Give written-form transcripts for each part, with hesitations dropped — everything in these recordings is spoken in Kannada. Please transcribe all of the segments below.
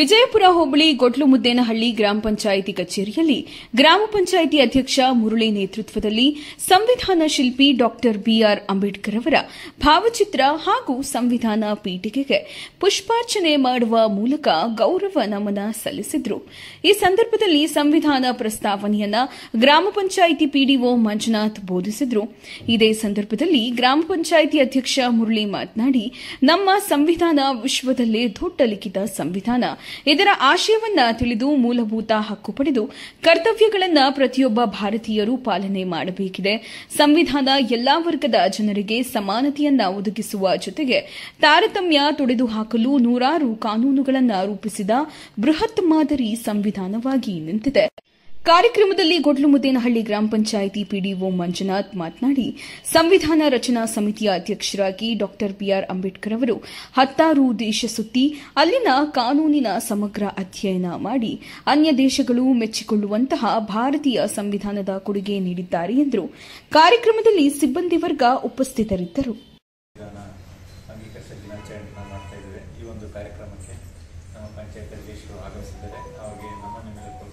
ವಿಜಯಪುರ ಹೋಬಳಿ ಗೊಡ್ಲುಮುದ್ದೇನಹಳ್ಳಿ ಗ್ರಾಮ ಪಂಚಾಯಿತಿ ಕಚೇರಿಯಲ್ಲಿ ಗ್ರಾಮ ಪಂಚಾಯಿತಿ ಅಧ್ಯಕ್ಷ ಮುರಳಿ ನೇತೃತ್ವದಲ್ಲಿ ಸಂವಿಧಾನ ಶಿಲ್ಪಿ ಡಾ ಬಿಆರ್ ಅಂಬೇಡ್ಕರ್ ಅವರ ಭಾವಚಿತ್ರ ಹಾಗೂ ಸಂವಿಧಾನ ಪೀಠಿಕೆಗೆ ಪುಷ್ಪಾರ್ಚನೆ ಮಾಡುವ ಮೂಲಕ ಗೌರವ ನಮನ ಸಲ್ಲಿಸಿದರು. ಈ ಸಂದರ್ಭದಲ್ಲಿ ಸಂವಿಧಾನ ಪ್ರಸ್ತಾವನೆಯನ್ನು ಗ್ರಾಮ ಪಂಚಾಯಿತಿ ಪಿಡಿಒ ಮಂಜುನಾಥ್ ಬೋಧಿಸಿದರು. ಇದೇ ಸಂದರ್ಭದಲ್ಲಿ ಗ್ರಾಮ ಪಂಚಾಯಿತಿ ಅಧ್ಯಕ್ಷ ಮುರಳಿ ಮಾತನಾಡಿ, ನಮ್ಮ ಸಂವಿಧಾನ ವಿಶ್ವದಲ್ಲೇ ದೊಡ್ಡ ಲಿಖಿತ ಸಂವಿಧಾನ. ಇದರ ಆಶಯವನ್ನ ತಿಳಿದು ಮೂಲಭೂತ ಹಕ್ಕು ಪಡೆದು ಕರ್ತವ್ಯಗಳನ್ನು ಪ್ರತಿಯೊಬ್ಬ ಭಾರತೀಯರು ಪಾಲನೆ ಮಾಡಬೇಕಿದೆ. ಸಂವಿಧಾನ ಎಲ್ಲಾ ವರ್ಗದ ಜನರಿಗೆ ಸಮಾನತೆಯನ್ನ ಒದಗಿಸುವ ಜೊತೆಗೆ ತಾರತಮ್ಯ ತೊಡೆದುಹಾಕಲು ನೂರಾರು ಕಾನೂನುಗಳನ್ನು ರೂಪಿಸಿದ ಬೃಹತ್ ಮಾದರಿ ಸಂವಿಧಾನವಾಗಿ ನಿಂತಿದೆ. ಕಾರ್ಯಕ್ರಮದಲ್ಲಿ ಗೊಡ್ಲುಮುದ್ದೇನಹಳ್ಳಿ ಗ್ರಾಮ ಪಂಚಾಯಿತಿ ಪಿಡಿಒ ಮಂಜುನಾಥ್ ಮಾತನಾಡಿ, ಸಂವಿಧಾನ ರಚನಾ ಸಮಿತಿಯ ಅಧ್ಯಕ್ಷರಾಗಿ ಡಾ ಬಿಆರ್ ಅಂಬೇಡ್ಕರ್ ಅವರು 16 ದೇಶ ಸುತ್ತಿ ಅಲ್ಲಿನ ಕಾನೂನಿನ ಸಮಗ್ರ ಅಧ್ಯಯನ ಮಾಡಿ ಅನ್ಯ ದೇಶಗಳು ಮೆಚ್ಚಿಕೊಳ್ಳುವಂತಹ ಭಾರತೀಯ ಸಂವಿಧಾನದ ಕೊಡುಗೆ ನೀಡಿದ್ದಾರೆ ಎಂದರು. ಕಾರ್ಯಕ್ರಮದಲ್ಲಿ ಸಿಬ್ಬಂದಿ ವರ್ಗ ಉಪಸ್ಥಿತರಿದ್ದರು.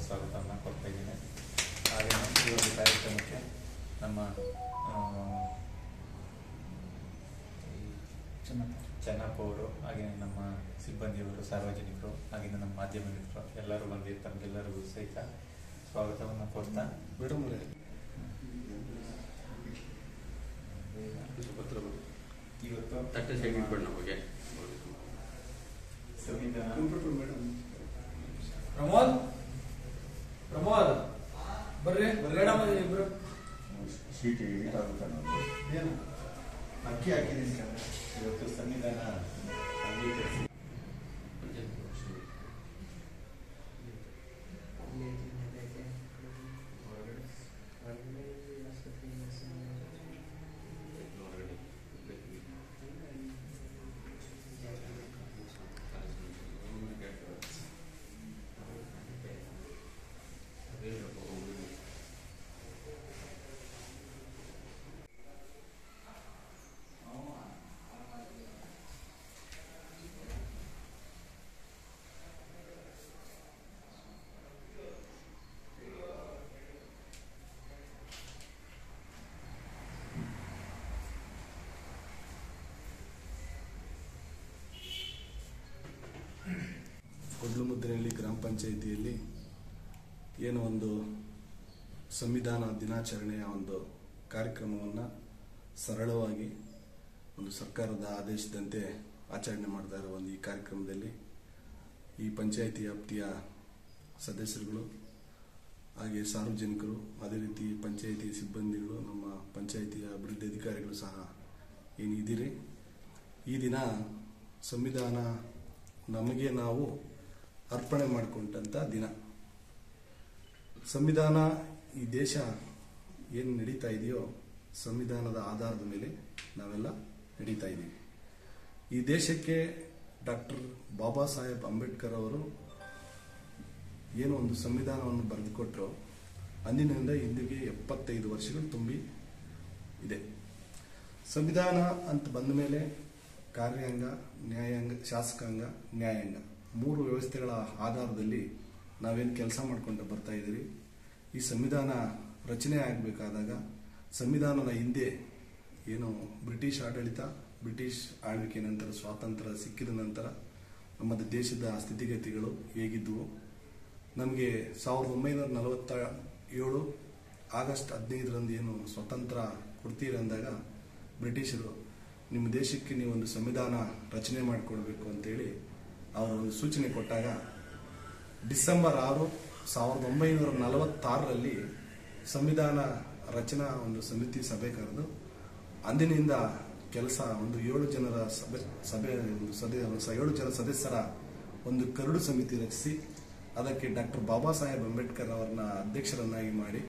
ಸ್ವಾಗತವನ್ನು ಕೊಡ್ತಾ ಇದ್ದೀನಿ. ಹಾಗೆ ಈ ಒಂದು ಕಾರ್ಯಕ್ರಮಕ್ಕೆ ನಮ್ಮ ಚೆನ್ನಪ್ಪ ಅವರು, ಹಾಗೆ ನಮ್ಮ ಸಿಬ್ಬಂದಿಯವರು, ಸಾರ್ವಜನಿಕರು, ಹಾಗೆ ನಮ್ಮ ಮಾಧ್ಯಮ ಮಿತ್ರರು ಎಲ್ಲರೂ ಬಂದು ತಮಗೆಲ್ಲರಿಗೂ ಸಹಿತ ಸ್ವಾಗತವನ್ನು ಕೊಡ್ತಾ ಮೇಡಮ್ ಇವತ್ತು ಪ್ರಮೋದ್ ಬರ್ರಿ ಇಬ್ರು ಶೀಟ್ ಅಕ್ಕಿ ಹಾಕಿದ್ದೀನಿ. ಇವತ್ತು ಸಂವಿಧಾನ ಅಂಗೀಕರಿಸಿ ಗೊಡ್ಲುಮುದ್ದೇನಹಳ್ಳಿ ಗ್ರಾಮ ಪಂಚಾಯಿತಿಯಲ್ಲಿ ಏನು ಒಂದು ಸಂವಿಧಾನ ದಿನಾಚರಣೆಯ ಒಂದು ಕಾರ್ಯಕ್ರಮವನ್ನು ಸರಳವಾಗಿ ಒಂದು ಸರ್ಕಾರದ ಆದೇಶದಂತೆ ಆಚರಣೆ ಮಾಡ್ತಾ ಇರುವ ಒಂದು ಈ ಕಾರ್ಯಕ್ರಮದಲ್ಲಿ ಈ ಪಂಚಾಯಿತಿ ವ್ಯಾಪ್ತಿಯ ಸದಸ್ಯರುಗಳು, ಹಾಗೆ ಸಾರ್ವಜನಿಕರು, ಅದೇ ರೀತಿ ಪಂಚಾಯಿತಿ ಸಿಬ್ಬಂದಿಗಳು, ನಮ್ಮ ಪಂಚಾಯಿತಿಯ ಅಭಿವೃದ್ಧಿ ಅಧಿಕಾರಿಗಳು ಸಹ ಏನಿದ್ದೀರಿ. ಈ ದಿನ ಸಂವಿಧಾನ ನಮಗೆ ನಾವು ಅರ್ಪಣೆ ಮಾಡಿಕೊಂಡಂಥ ದಿನ. ಸಂವಿಧಾನ ಈ ದೇಶ ಏನು ನಡೀತಾ ಇದೆಯೋ ಸಂವಿಧಾನದ ಆಧಾರದ ಮೇಲೆ ನಾವೆಲ್ಲ ನಡೀತಾ ಇದ್ದೀವಿ. ಈ ದೇಶಕ್ಕೆ ಡಾಕ್ಟರ್ ಬಾಬಾ ಸಾಹೇಬ್ ಅಂಬೇಡ್ಕರ್ ಅವರು ಏನು ಒಂದು ಸಂವಿಧಾನವನ್ನು ಬರೆದುಕೊಟ್ರು, ಅಂದಿನಿಂದ ಇಂದಿಗೆ 75 ವರ್ಷಗಳು ತುಂಬಿ ಇದೆ. ಸಂವಿಧಾನ ಅಂತ ಬಂದ ಮೇಲೆ ಕಾರ್ಯಾಂಗ, ನ್ಯಾಯಾಂಗ, ಶಾಸಕಾಂಗ, ನ್ಯಾಯಾಂಗ 3 ವ್ಯವಸ್ಥೆಗಳ ಆಧಾರದಲ್ಲಿ ನಾವೇನು ಕೆಲಸ ಮಾಡ್ಕೊಂಡು ಬರ್ತಾ ಇದ್ದೀವಿ. ಈ ಸಂವಿಧಾನ ರಚನೆ ಆಗಬೇಕಾದಾಗ ಸಂವಿಧಾನದ ಹಿಂದೆ ಏನು ಬ್ರಿಟಿಷ್ ಆಡಳಿತ, ಬ್ರಿಟಿಷ್ ಆಳ್ವಿಕೆ ನಂತರ ಸ್ವಾತಂತ್ರ್ಯ ಸಿಕ್ಕಿದ ನಂತರ ನಮ್ಮ ದೇಶದ ಸ್ಥಿತಿಗತಿಗಳು ಹೇಗಿದ್ದವು, ನಮಗೆ 1947 ಆಗಸ್ಟ್ 15ರಂದು ಏನು ಸ್ವಾತಂತ್ರ್ಯ ಕೊಡ್ತೀರಿ ಅಂದಾಗ ಬ್ರಿಟಿಷರು ನಿಮ್ಮ ದೇಶಕ್ಕೆ ನೀವು ಒಂದು ಸಂವಿಧಾನ ರಚನೆ ಮಾಡಿಕೊಡ್ಬೇಕು ಅಂತೇಳಿ ಅವರು ಒಂದು ಸೂಚನೆ ಕೊಟ್ಟಾಗ ಡಿಸೆಂಬರ್ 6, 1946ರಲ್ಲಿ ಸಂವಿಧಾನ ರಚನಾ ಒಂದು ಸಮಿತಿ ಸಭೆ ಕರೆದು ಅಂದಿನಿಂದ ಕೆಲಸ ಒಂದು 7 ಜನರ ಸದಸ್ಯರ ಒಂದು ಕರಡು ಸಮಿತಿ ರಚಿಸಿ ಅದಕ್ಕೆ ಡಾಕ್ಟರ್ ಬಾಬಾ ಸಾಹೇಬ್ ಅಂಬೇಡ್ಕರ್ ಅವರನ್ನ ಅಧ್ಯಕ್ಷರನ್ನಾಗಿ ಮಾಡಿ